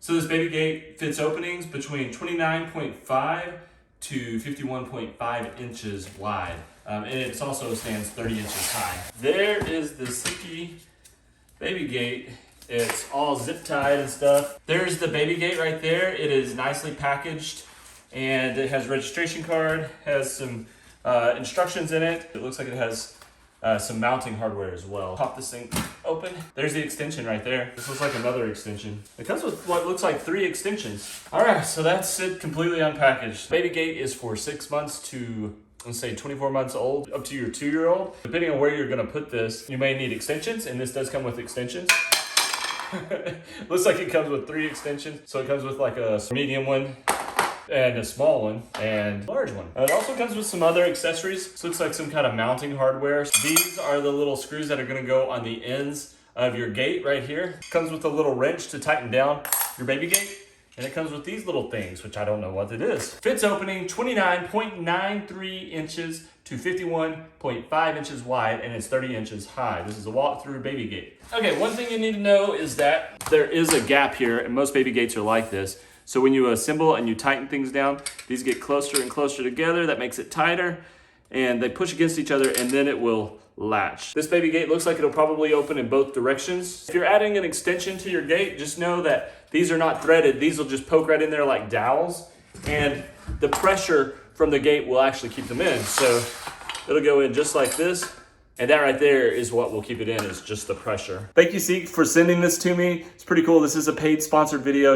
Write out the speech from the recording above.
So this baby gate fits openings between 29.5 to 51.5 inches wide. And it also stands 30 inches high. There is the Sycyh Baby Gate. It's all zip tied and stuff. There's the baby gate right there. It is nicely packaged and it has a registration card, has some instructions in it. It looks like it has some mounting hardware as well. Pop this thing open. There's the extension right there. This looks like another extension. It comes with what looks like 3 extensions. All right, so that's it completely unpackaged. Baby gate is for 6 months to, let's say 24 months old, up to your 2-year-old. Depending on where you're gonna put this, you may need extensions, and this does come with extensions. Looks like it comes with 3 extensions. So it comes with like a medium one, and a small one, and a large one. It also comes with some other accessories. This looks like some kind of mounting hardware. These are the little screws that are gonna go on the ends of your gate right here. It comes with a little wrench to tighten down your baby gate. And it comes with these little things, which I don't know what it is. Fits opening 29.93 inches to 51.5 inches wide, and it's 30 inches high. This is a walk-through baby gate. Okay, one thing you need to know is that there is a gap here, and most baby gates are like this. So when you assemble and you tighten things down, these get closer and closer together. That makes it tighter, and they push against each other, and then it will latch. This baby gate looks like it'll probably open in both directions. If you're adding an extension to your gate, just know that these are not threaded. These will just poke right in there like dowels, and the pressure from the gate will actually keep them in. So it'll go in just like this. And that right there is what will keep it in, is just the pressure. Thank you, Sycyh, for sending this to me. It's pretty cool. This is a paid sponsored video.